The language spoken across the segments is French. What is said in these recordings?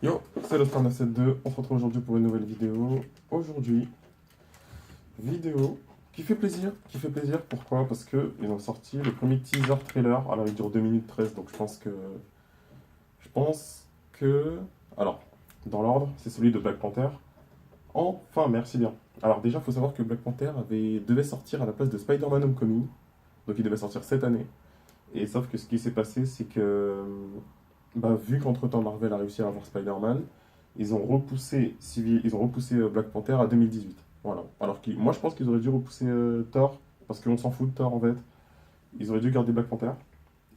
Yo, c'est le 972, on se retrouve aujourd'hui pour une nouvelle vidéo. Aujourd'hui, vidéo qui fait plaisir, pourquoi? Parce que ils ont sorti le premier teaser trailer, alors il dure 2 minutes 13, donc je pense que, alors, dans l'ordre, c'est celui de Black Panther. Enfin, merci bien. Alors déjà, il faut savoir que Black Panther devait sortir à la place de Spider-Man Homecoming, donc il devait sortir cette année. Et sauf que ce qui s'est passé, c'est que, bah, vu qu'entre-temps Marvel a réussi à avoir Spider-Man, ils ont repoussé Black Panther à 2018. Voilà. Moi je pense qu'ils auraient dû repousser Thor, parce qu'on s'en fout de Thor en fait. Ils auraient dû garder Black Panther.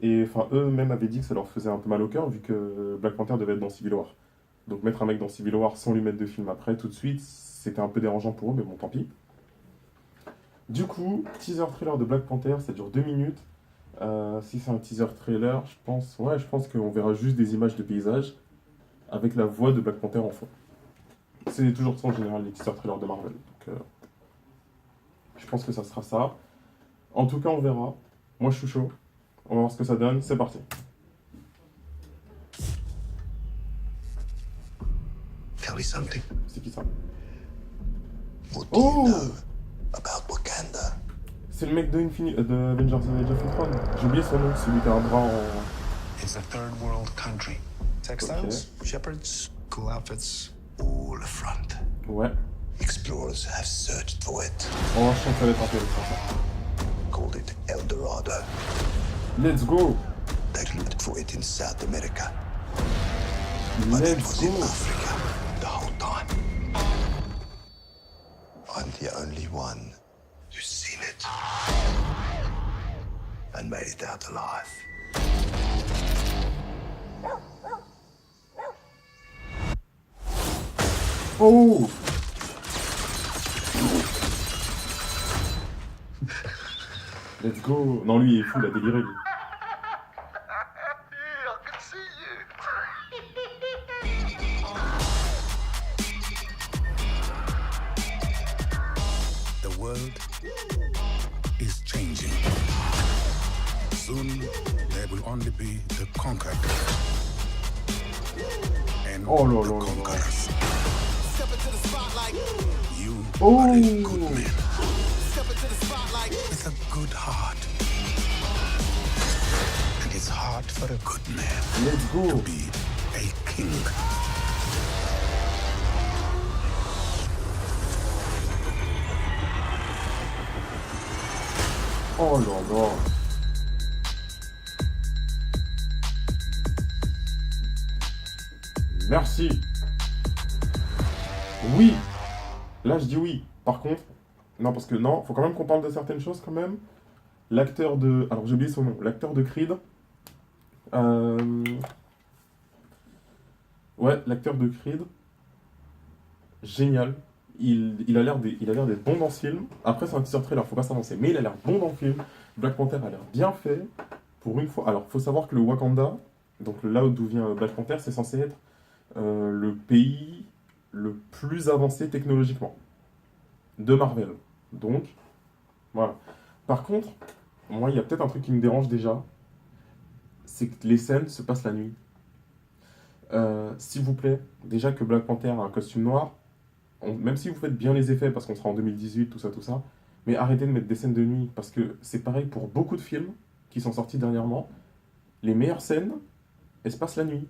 Et enfin, eux-mêmes avaient dit que ça leur faisait un peu mal au cœur, vu que Black Panther devait être dans Civil War. Donc mettre un mec dans Civil War sans lui mettre de film après, tout de suite, c'était un peu dérangeant pour eux, mais bon, tant pis. Du coup, teaser trailer de Black Panther, ça dure 2 minutes. Si c'est un teaser trailer, je pense qu'on verra juste des images de paysages avec la voix de Black Panther en fond. C'est toujours ça en général les teaser trailers de Marvel. Donc, je pense que ça sera ça. En tout cas, on verra. Moi, je suis chaud. On va voir ce que ça donne. C'est parti. Tell me something. C'est qui ça? What do you Oh, know about Wakanda? c'est le mec de Avengers Age of Ultron. J'ai oublié son nom, celui qui a un bras en... It's a third world country. Textiles, shepherds, cool outfits, all a front. Ouais. Explorers have searched for it, Oh, je sens que ça va être intéressant ça. called it El Dorado. Let's go. They looked for it in South America, but it Let's was in go. Africa the whole time. I'm the only one who's seen it and made it out alive. Oh. Let's go. Non, lui, il est fou, il a déliré, lui. I can see you. The world is changing. Soon there will only be the conquered and Oh là the là là là. conquerors. You Oh. are a good man with a good heart. And it's hard for a good man Let's go. to be a king. Oh là là. Merci. Oui. Là, je dis oui. Par contre, non, parce que non, faut quand même qu'on parle de certaines choses quand même. L'acteur de... Alors, j'ai oublié son nom. L'acteur de Creed. Euh, Ouais, l'acteur de Creed. Génial. Il a l'air d'être bon dans ce film. Après, c'est un teaser trailer, faut pas s'avancer. Mais il a l'air bon dans le film. Black Panther a l'air bien fait. Pour une fois. Alors, faut savoir que le Wakanda, donc là d'où vient Black Panther, c'est censé être le pays le plus avancé technologiquement de Marvel. Donc, voilà. Par contre, moi, il y a peut-être un truc qui me dérange déjà, c'est que les scènes se passent la nuit. S'il vous plaît, déjà que Black Panther a un costume noir, même si vous faites bien les effets, parce qu'on sera en 2018, tout ça, mais arrêtez de mettre des scènes de nuit, parce que c'est pareil pour beaucoup de films qui sont sortis dernièrement. Les meilleures scènes, elles se passent la nuit.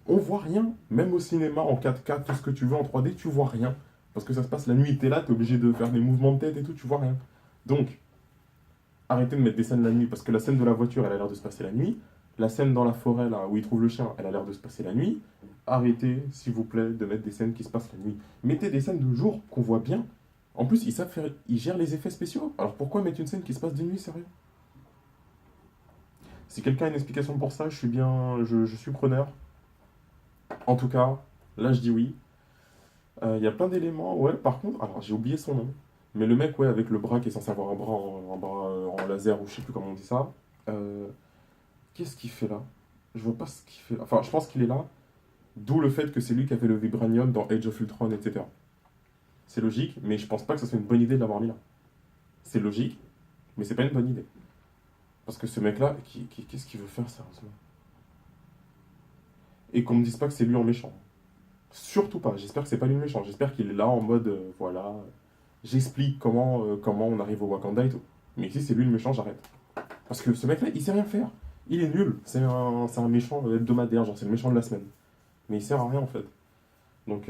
On voit rien, même au cinéma, en 4K, tout ce que tu veux en 3D, tu vois rien. Parce que ça se passe la nuit, t'es là, t'es obligé de faire des mouvements de tête et tout, tu vois rien. Donc, arrêtez de mettre des scènes la nuit, parce que la scène de la voiture, elle a l'air de se passer la nuit. La scène dans la forêt, là, où il trouve le chien, elle a l'air de se passer la nuit. Arrêtez, s'il vous plaît, de mettre des scènes qui se passent la nuit. Mettez des scènes de jour qu'on voit bien. En plus, ils gèrent les effets spéciaux. Alors pourquoi mettre une scène qui se passe de nuit, sérieux? Si quelqu'un a une explication pour ça, je suis preneur. En tout cas, là, je dis oui. Il y a plein d'éléments, ouais. Par contre, alors j'ai oublié son nom. Mais le mec, ouais, avec le bras qui est censé avoir un bras en laser, ou je sais plus comment on dit ça. euh, Qu'est-ce qu'il fait là? Je vois pas ce qu'il fait là. Enfin, je pense qu'il est là. D'où le fait que c'est lui qui a fait le Vibranium dans Age of Ultron, etc. C'est logique, mais je pense pas que ce soit une bonne idée de l'avoir mis là. C'est logique, mais c'est pas une bonne idée. Parce que ce mec-là, qu'est-ce qu'il veut faire sérieusement? Et qu'on me dise pas que c'est lui en méchant. Surtout pas. J'espère que c'est pas lui le méchant. J'espère qu'il est là en mode, voilà, j'explique comment on arrive au Wakanda et tout. Mais si c'est lui le méchant, j'arrête. Parce que ce mec-là, il sait rien faire. Il est nul. C'est un méchant hebdomadaire, genre c'est le méchant de la semaine. Mais il sert à rien en fait. Donc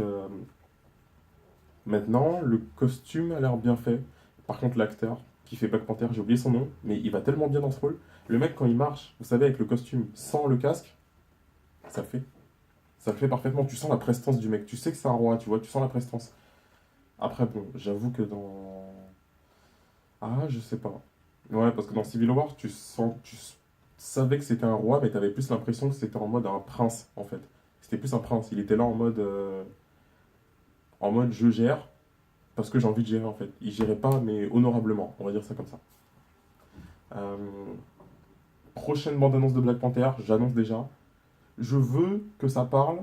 maintenant, le costume a l'air bien fait. Par contre, l'acteur qui fait Black Panther, j'ai oublié son nom, mais il va tellement bien dans ce rôle. Le mec, quand il marche, vous savez, avec le costume, sans le casque, ça le fait. Ça le fait parfaitement. Tu sens la prestance du mec. Tu sais que c'est un roi, tu vois, tu sens la prestance. Après, bon, j'avoue que dans. Ah, je sais pas. Ouais, parce que dans Civil War, tu savais que c'était un roi, mais t'avais plus l'impression que c'était en mode un prince, en fait. C'était plus un prince. Il était là en mode je gère, parce que j'ai envie de gérer, en fait. Il gérait pas, mais honorablement, on va dire ça comme ça. Euh, Prochaine bande-annonce de Black Panther, j'annonce déjà. Je veux que ça parle.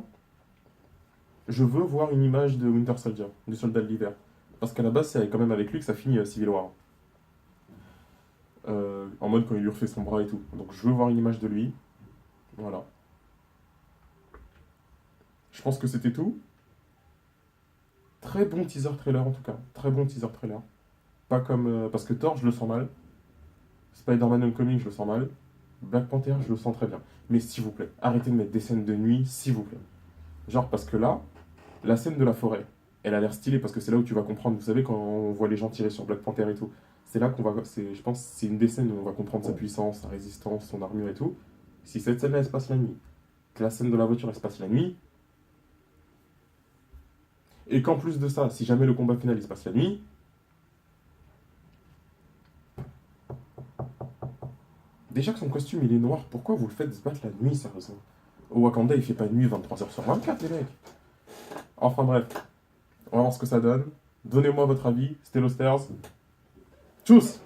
Je veux voir une image de Winter Soldier, du soldat de l'hiver. Parce qu'à la base, c'est quand même avec lui que ça finit Civil War. En mode quand il lui refait son bras et tout. Donc je veux voir une image de lui. Voilà. Je pense que c'était tout. Très bon teaser trailer en tout cas. Très bon teaser trailer. Pas comme. Parce que Thor, je le sens mal. Spider-Man Homecoming, je le sens mal. Black Panther, je le sens très bien. Mais s'il vous plaît, arrêtez de mettre des scènes de nuit, s'il vous plaît. Genre parce que là, la scène de la forêt, elle a l'air stylée parce que c'est là où tu vas comprendre. Vous savez, quand on voit les gens tirer sur Black Panther et tout, c'est là qu'on va. Je pense que c'est une des scènes où on va comprendre sa puissance, sa résistance, son armure et tout. Si cette scène-là, elle se passe la nuit, que la scène de la voiture, elle se passe la nuit, et qu'en plus de ça, si jamais le combat final, il se passe la nuit, déjà que son costume, il est noir, pourquoi vous le faites se battre la nuit, sérieusement? Au Wakanda, il fait pas nuit 23h/24, les mecs. Enfin bref, on va voir ce que ça donne. Donnez-moi votre avis. C'était Stairs. Tchuss!